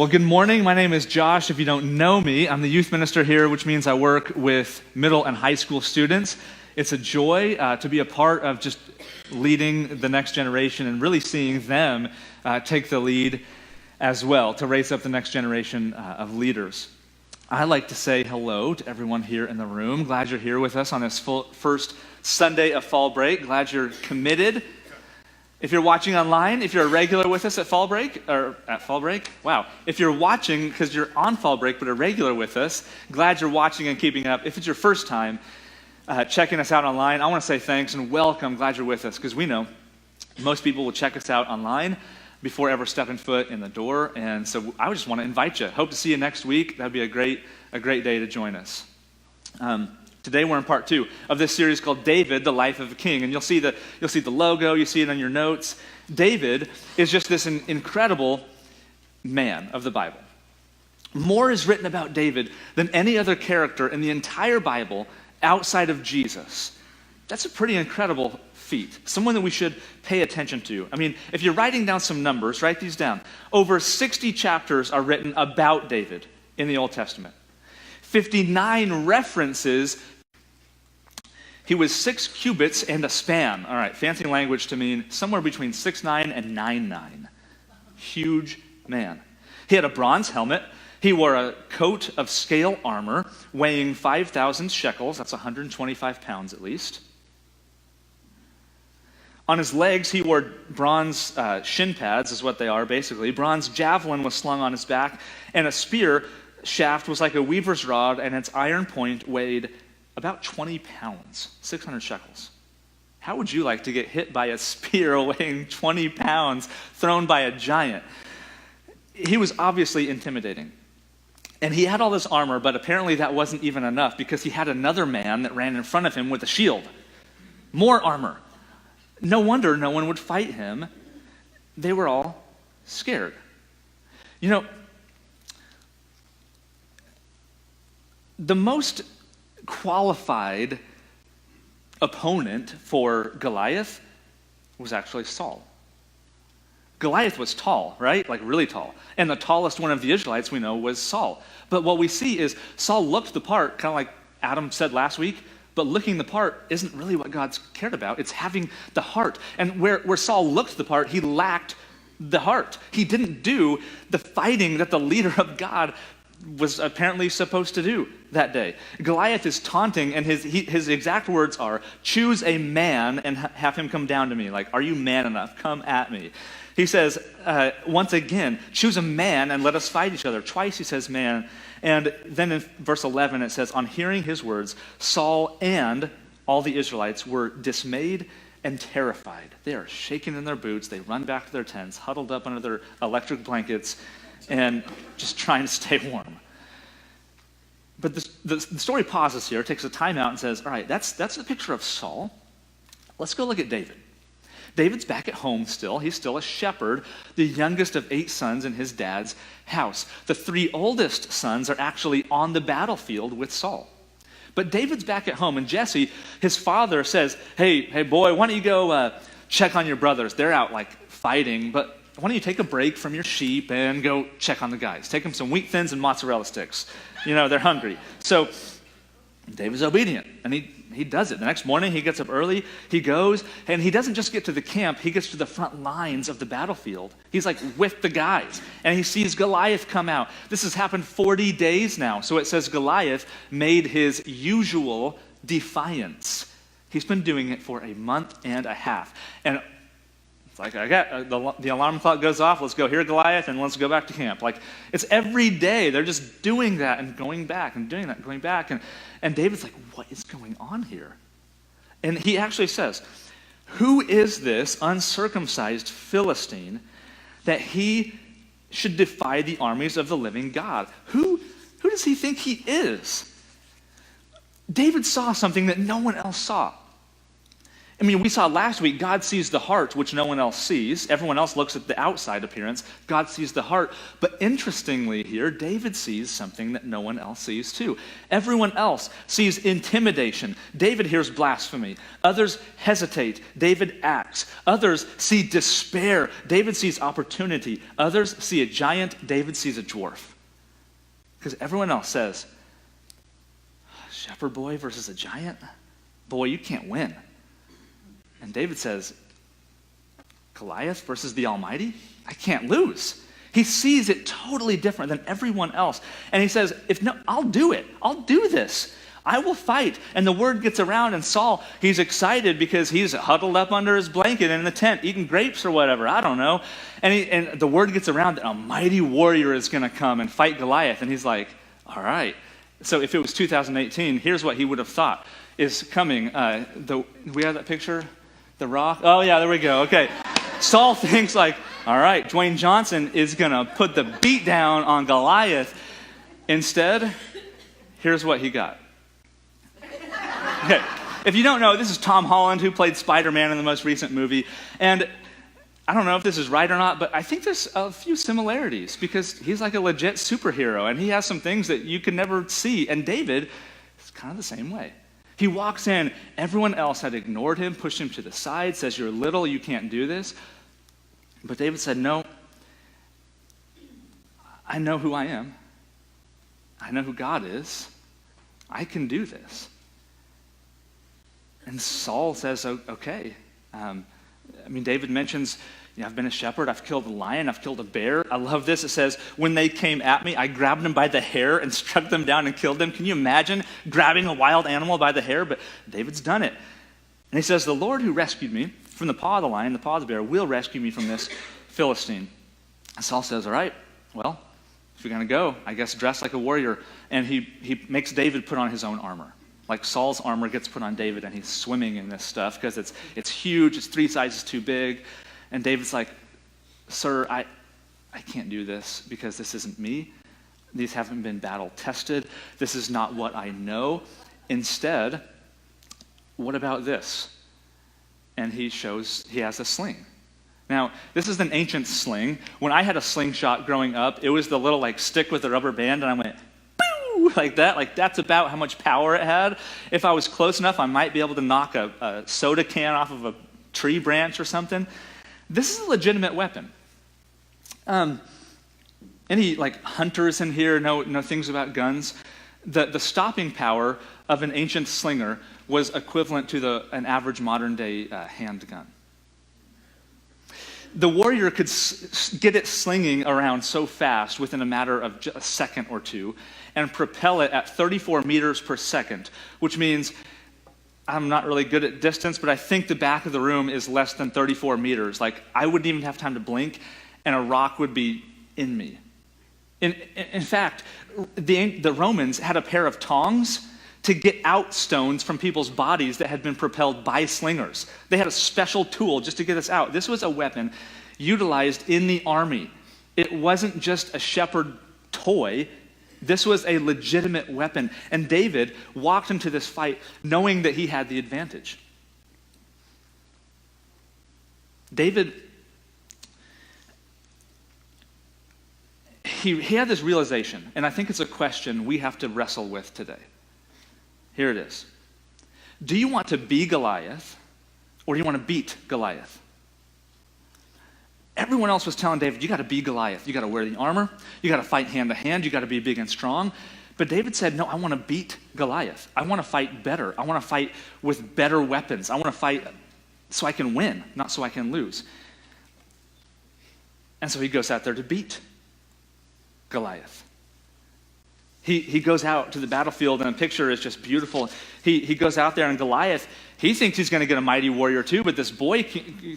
Well, good morning. My name is Josh. If you don't know me, I'm the youth minister here, which means I work with middle and high school students. It's a joy to be a part of just leading the next generation and really seeing them take the lead as well to raise up the next generation of leaders. I like to say hello to everyone here in the room. Glad you're here with us on this first Sunday of fall break. Glad you're committed. If you're watching online, if you're a regular with us at fall break, wow. If you're watching because you're on fall break but a regular with us, glad you're watching and keeping up. If it's your first time checking us out online, I want to say thanks and welcome. Glad you're with us because we know most people will check us out online before ever stepping foot in the door. And so I just want to invite you. Hope to see you next week. That'd be a great day to join us. Today we're in part 2 of this series called David, the Life of a King. And you'll see the logo, you see it on your notes. David is just this incredible man of the Bible. More is written about David than any other character in the entire Bible outside of Jesus. That's a pretty incredible feat, someone that we should pay attention to. I mean, if you're writing down some numbers, write these down. Over 60 chapters are written about David in the Old Testament. 59 references. He was 6 cubits and a span. All right, fancy language to mean somewhere between 6'9" and 9'9". Huge man. He had a bronze helmet. He wore a coat of scale armor weighing 5,000 shekels. That's 125 pounds at least. On his legs, he wore bronze shin pads, is what they are basically. Bronze javelin was slung on his back, and a spear shaft was like a weaver's rod, and its iron point weighed about 20 pounds, 600 shekels. How would you like to get hit by a spear weighing 20 pounds thrown by a giant? He was obviously intimidating. And he had all this armor, but apparently that wasn't even enough because he had another man that ran in front of him with a shield. More armor. No wonder no one would fight him. They were all scared. You know, the most qualified opponent for Goliath was actually Saul. Goliath was tall, right? Like really tall. And the tallest one of the Israelites we know was Saul. But what we see is Saul looked the part, kind of like Adam said last week, but looking the part isn't really what God's cared about. It's having the heart. And where Saul looked the part, he lacked the heart. He didn't do the fighting that the leader of God was apparently supposed to do that day. Goliath is taunting, and his exact words are, "Choose a man and have him come down to me." Like, are you man enough? Come at me. He says, once again, "Choose a man and let us fight each other." Twice he says man. And then in verse 11 it says, "On hearing his words, Saul and all the Israelites were dismayed and terrified." They are shaking in their boots. They run back to their tents, huddled up under their electric blankets, and just trying to stay warm. But the story pauses here, takes a time out and says, all right, that's the picture of Saul. Let's go look at David. David's back at home still. He's still a shepherd, the youngest of 8 sons in his dad's house. The 3 oldest sons are actually on the battlefield with Saul. But David's back at home, and Jesse, his father, says, hey boy, why don't you go check on your brothers? They're out like fighting, but why don't you take a break from your sheep and go check on the guys? Take them some wheat thins and mozzarella sticks. You know, they're hungry. So David's obedient, and he does it. The next morning, he gets up early, he goes, and he doesn't just get to the camp, he gets to the front lines of the battlefield. He's like with the guys, and he sees Goliath come out. This has happened 40 days now. So it says Goliath made his usual defiance. He's been doing it for a month and a half. And it's like, I got the alarm clock goes off. Let's go hear Goliath and let's go back to camp. Like, it's every day. They're just doing that and going back and doing that and going back. And David's like, what is going on here? And he actually says, who is this uncircumcised Philistine that he should defy the armies of the living God? Who does he think he is? David saw something that no one else saw. I mean, we saw last week, God sees the heart, which no one else sees. Everyone else looks at the outside appearance. God sees the heart. But interestingly here, David sees something that no one else sees too. Everyone else sees intimidation. David hears blasphemy. Others hesitate. David acts. Others see despair. David sees opportunity. Others see a giant. David sees a dwarf. Because everyone else says, shepherd boy versus a giant? Boy, you can't win. And David says, Goliath versus the Almighty? I can't lose. He sees it totally different than everyone else. And he says, I'll do it. I'll do this. I will fight. And the word gets around, and Saul, he's excited because he's huddled up under his blanket in the tent, eating grapes or whatever. I don't know. And the word gets around that a mighty warrior is going to come and fight Goliath. And he's like, all right. So if it was 2018, here's what he would have thought is coming. We have that picture? The Rock? Oh, yeah, there we go. Okay. Saul thinks like, all right, Dwayne Johnson is going to put the beat down on Goliath. Instead, here's what he got. Okay. If you don't know, this is Tom Holland, who played Spider-Man in the most recent movie. And I don't know if this is right or not, but I think there's a few similarities because he's like a legit superhero and he has some things that you can never see. And David is kind of the same way. He walks in, everyone else had ignored him, pushed him to the side, says, you're little, you can't do this. But David said, no, I know who I am. I know who God is. I can do this. And Saul says, okay. David mentions, I've been a shepherd, I've killed a lion, I've killed a bear. I love this. It says, when they came at me, I grabbed them by the hair and struck them down and killed them. Can you imagine grabbing a wild animal by the hair? But David's done it. And he says, the Lord who rescued me from the paw of the lion, the paw of the bear, will rescue me from this Philistine. And Saul says, all right, well, if you're going to go, I guess dress like a warrior. And he makes David put on his own armor. Like Saul's armor gets put on David, and he's swimming in this stuff because it's huge, it's 3 sizes too big. And David's like, sir, I can't do this because this isn't me. These haven't been battle tested. This is not what I know. Instead, what about this? And he has a sling. Now, this is an ancient sling. When I had a slingshot growing up, it was the little stick with the rubber band, and I went, boo, like that. Like that's about how much power it had. If I was close enough, I might be able to knock a soda can off of a tree branch or something. This is a legitimate weapon. Any hunters in here know things about guns? The stopping power of an ancient slinger was equivalent to an average modern day handgun. The warrior could get it slinging around so fast within a matter of a second or two and propel it at 34 meters per second, which means I'm not really good at distance, but I think the back of the room is less than 34 meters. I wouldn't even have time to blink, and a rock would be in me. In fact, the Romans had a pair of tongs to get out stones from people's bodies that had been propelled by slingers. They had a special tool just to get this out. This was a weapon utilized in the army. It wasn't just a shepherd toy. This was a legitimate weapon. And David walked into this fight knowing that he had the advantage. David, he had this realization, and I think it's a question we have to wrestle with today. Here it is. Do you want to be Goliath, or do you want to beat Goliath? Everyone else was telling David, you got to be Goliath. You got to wear the armor. You got to fight hand to hand. You got to be big and strong. But David said, no, I want to beat Goliath. I want to fight better. I want to fight with better weapons. I want to fight so I can win, not so I can lose. And so he goes out there to beat Goliath. He goes out to the battlefield, and a picture is just beautiful. He goes out there, and Goliath, he thinks he's going to get a mighty warrior too, but this boy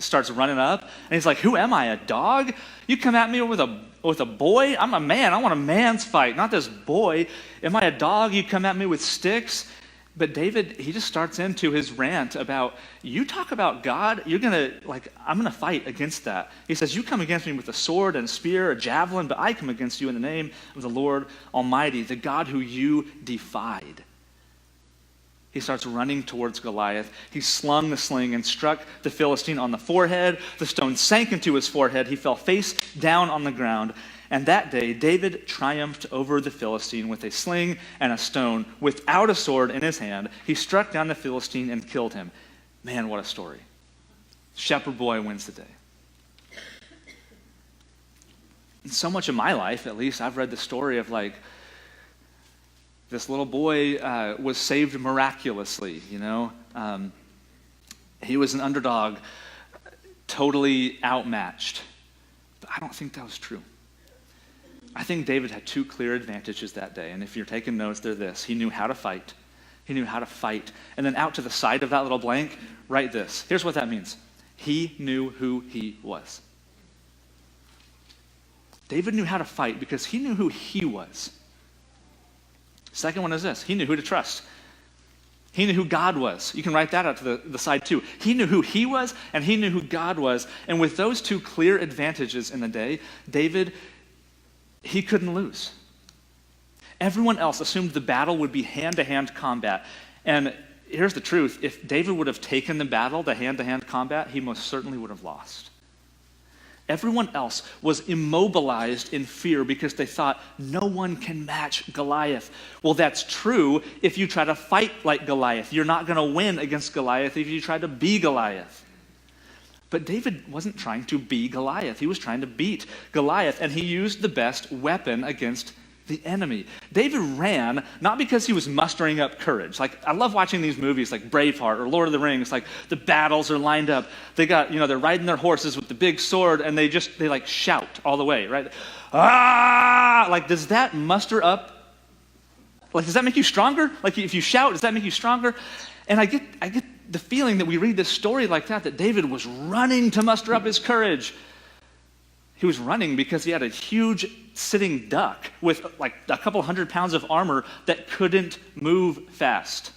starts running up, and he's like, who am I, a dog? You come at me with a boy? I'm a man. I want a man's fight, not this boy. Am I a dog? You come at me with sticks? But David, he just starts into his rant about, you talk about God, I'm going to fight against that. He says, you come against me with a sword and a spear, a javelin, but I come against you in the name of the Lord Almighty, the God who you defied. He starts running towards Goliath. He slung the sling and struck the Philistine on the forehead. The stone sank into his forehead. He fell face down on the ground. And that day, David triumphed over the Philistine with a sling and a stone, without a sword in his hand. He struck down the Philistine and killed him. Man, what a story. Shepherd boy wins the day. In so much of my life, at least, I've read the story of this little boy was saved miraculously, he was an underdog, totally outmatched. But I don't think that was true. I think David had two clear advantages that day. And if you're taking notes, they're this. He knew how to fight. He knew how to fight. And then out to the side of that little blank, write this. Here's what that means. He knew who he was. David knew how to fight because he knew who he was. Second one is this. He knew who to trust. He knew who God was. You can write that out to the side too. He knew who he was and he knew who God was. And with those two clear advantages in the day, David, he couldn't lose. Everyone else assumed the battle would be hand-to-hand combat. And here's the truth. If David would have taken the battle, the hand-to-hand combat, he most certainly would have lost. Everyone else was immobilized in fear because they thought no one can match Goliath. Well, that's true if you try to fight like Goliath. You're not going to win against Goliath if you try to be Goliath. But David wasn't trying to be Goliath. He was trying to beat Goliath, and he used the best weapon against the enemy. David ran not because he was mustering up courage. I love watching these movies like Braveheart or Lord of the Rings. The battles are lined up. They got, they're riding their horses with the big sword and they shout all the way, right? Ah! Does that muster up? Does that make you stronger? If you shout, does that make you stronger? And I get the feeling that we read this story like that David was running to muster up his courage. He was running because he had a huge sitting duck with a couple 100 pounds of armor that couldn't move fast.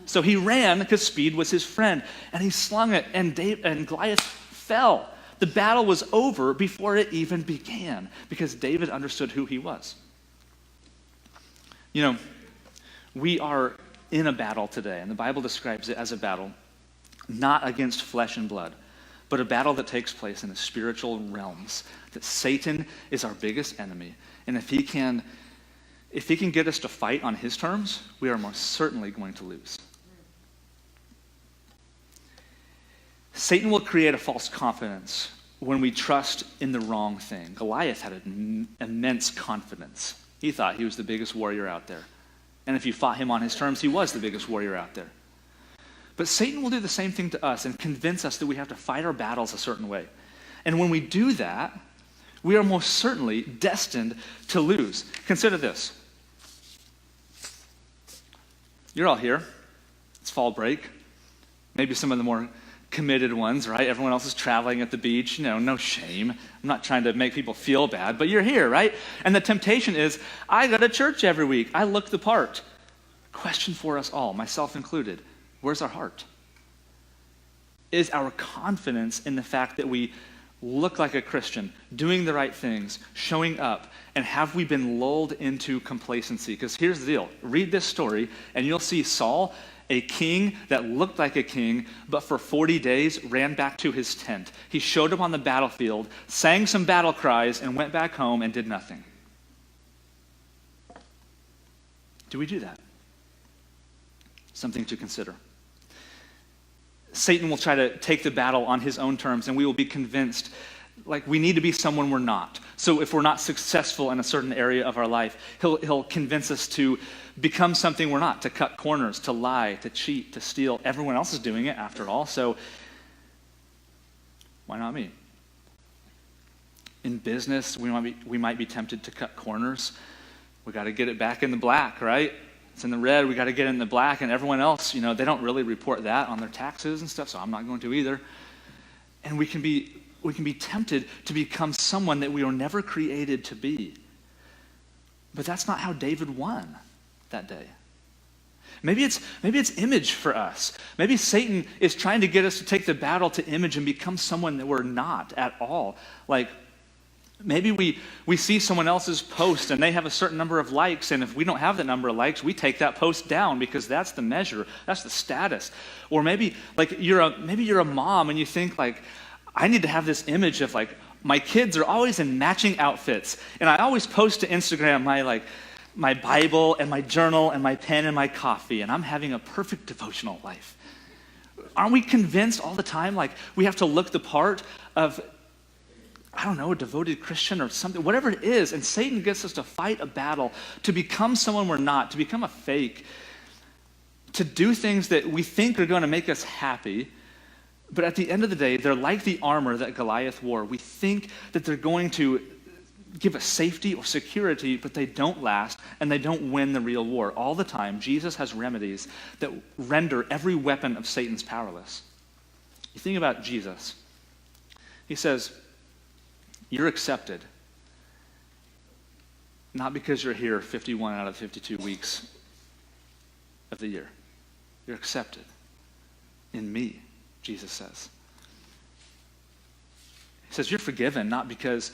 So he ran because speed was his friend, and he slung it, and Goliath fell. The battle was over before it even began because David understood who he was. We are in a battle today, and the Bible describes it as a battle not against flesh and blood, but a battle that takes place in the spiritual realms, that Satan is our biggest enemy. And if he can get us to fight on his terms, we are most certainly going to lose. Satan will create a false confidence when we trust in the wrong thing. Goliath had an immense confidence. He thought he was the biggest warrior out there. And if you fought him on his terms, he was the biggest warrior out there. But Satan will do the same thing to us and convince us that we have to fight our battles a certain way. And when we do that, we are most certainly destined to lose. Consider this. You're all here. It's fall break. Maybe some of the more committed ones, right? Everyone else is traveling at the beach. No shame. I'm not trying to make people feel bad, but you're here, right? And the temptation is, I go to church every week. I look the part. Question for us all, myself included. Where's our heart? Is our confidence in the fact that we look like a Christian, doing the right things, showing up, and have we been lulled into complacency? Because here's the deal. Read this story, and you'll see Saul, a king that looked like a king, but for 40 days ran back to his tent. He showed up on the battlefield, sang some battle cries, and went back home and did nothing. Do we do that? Something to consider. Satan will try to take the battle on his own terms, and we will be convinced we need to be someone we're not. So if we're not successful in a certain area of our life, he'll convince us to become something we're not, to cut corners, to lie, to cheat, to steal. Everyone else is doing it after all, so why not me? In business, we might be tempted to cut corners. We got to get it back in the black, right? It's in the red, we got to get it in the black, and everyone else, they don't really report that on their taxes and stuff, so I'm not going to either. And we can be tempted to become someone that we were never created to be. But that's not how David won that day. Maybe it's image for us. Maybe Satan is trying to get us to take the battle to image and become someone that we're not at all. Maybe we see someone else's post and they have a certain number of likes, and if we don't have that number of likes, we take that post down because that's the measure, that's the status. Or maybe like you're a mom and you think like, I need to have this image of like, my kids are always in matching outfits, and I always post to Instagram my Bible and my journal and my pen and my coffee, and I'm having a perfect devotional life. Aren't we convinced all the time like we have to look the part of, I don't know, a devoted Christian or something, whatever it is, and Satan gets us to fight a battle, to become someone we're not, to become a fake, to do things that we think are going to make us happy, but at the end of the day, they're like the armor that Goliath wore. We think that they're going to give us safety or security, but they don't last, and they don't win the real war. All the time, Jesus has remedies that render every weapon of Satan's powerless. You think about Jesus. He says, you're accepted, not because you're here 51 out of 52 weeks of the year. You're accepted in me, Jesus says. He says you're forgiven, not because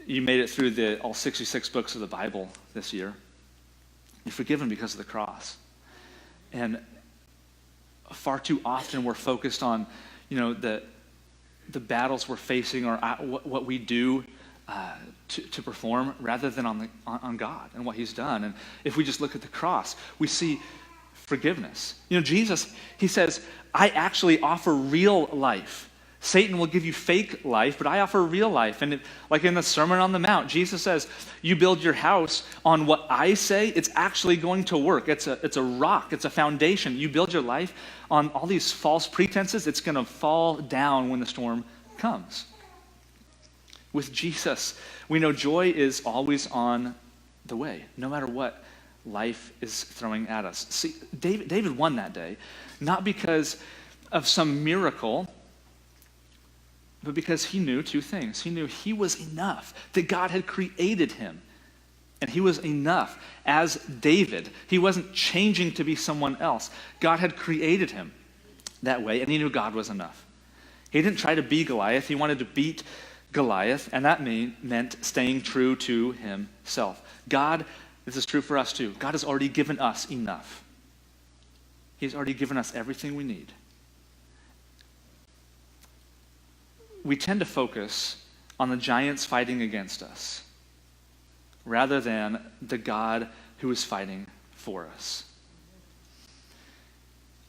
you made it through all 66 books of the Bible this year. You're forgiven because of the cross. And far too often we're focused on, the battles we're facing or what we do to perform rather than on God and what he's done. And if we just look at the cross, we see forgiveness. Jesus, he says, I actually offer real life. Satan will give you fake life, but I offer real life. And like in the Sermon on the Mount, Jesus says, you build your house on what I say, it's actually going to work. It's a rock, it's a foundation. You build your life on all these false pretenses, it's going to fall down when the storm comes. With Jesus, we know joy is always on the way, no matter what life is throwing at us. See, David won that day, not because of some miracle, but because he knew two things. He knew he was enough, that God had created him. And he was enough as David. He wasn't changing to be someone else. God had created him that way, and he knew God was enough. He didn't try to be Goliath. He wanted to beat Goliath, and that meant staying true to himself. God, this is true for us too. God has already given us enough. He's already given us everything we need. We tend to focus on the giants fighting against us rather than the God who is fighting for us.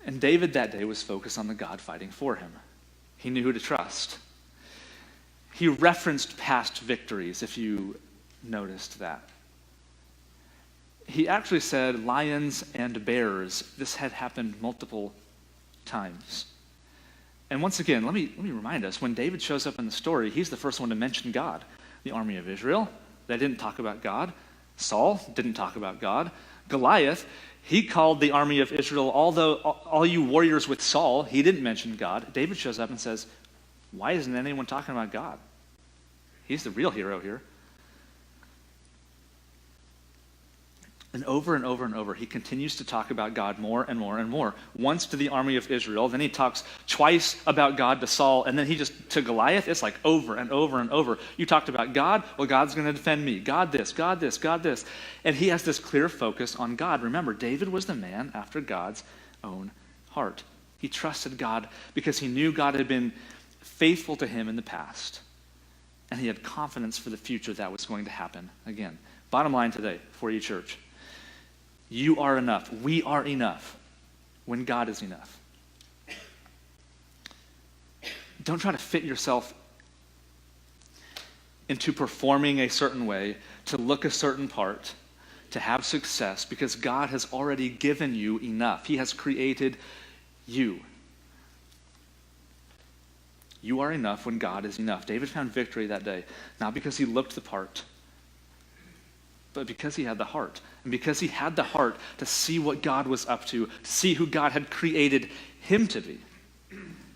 And David that day was focused on the God fighting for him. He knew who to trust. He referenced past victories, if you noticed that. He actually said lions and bears. This had happened multiple times. And once again, let me remind us, when David shows up in the story, he's the first one to mention God. The army of Israel, they didn't talk about God. Saul didn't talk about God. Goliath, he called the army of Israel, all you warriors with Saul, he didn't mention God. David shows up and says, why isn't anyone talking about God? He's the real hero here. And over and over and over, he continues to talk about God more and more and more. Once to the army of Israel, then he talks twice about God to Saul, and then to Goliath, it's like over and over and over. You talked about God, well, God's going to defend me. God this, God this, God this. And he has this clear focus on God. Remember, David was the man after God's own heart. He trusted God because he knew God had been faithful to him in the past. And he had confidence for the future that was going to happen again. Bottom line today for you, church. You are enough. We are enough when God is enough. Don't try to fit yourself into performing a certain way, to look a certain part, to have success, because God has already given you enough. He has created you. You are enough when God is enough. David found victory that day, not because he looked the part, but because he had the heart. And because he had the heart to see what God was up to, see who God had created him to be,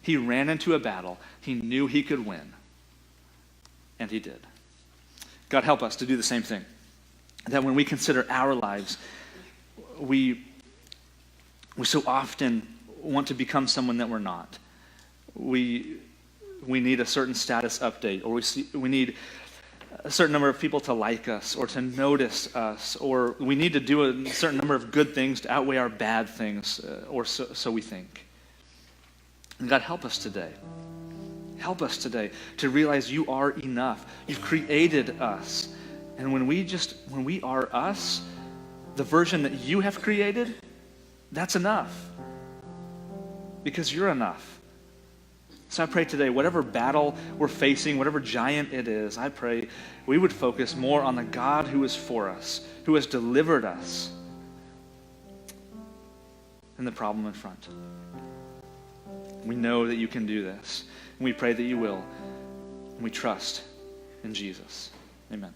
he ran into a battle he knew he could win. And he did. God help us to do the same thing. That when we consider our lives, we so often want to become someone that we're not. We need a certain status update, or we need a certain number of people to like us or to notice us, or we need to do a certain number of good things to outweigh our bad things, or so we think. And God, help us today. Help us today to realize you are enough. You've created us. And when we are us, the version that you have created, that's enough. Because you're enough. So I pray today, whatever battle we're facing, whatever giant it is, I pray we would focus more on the God who is for us, who has delivered us, than the problem in front. We know that you can do this, and we pray that you will, and we trust in Jesus. Amen.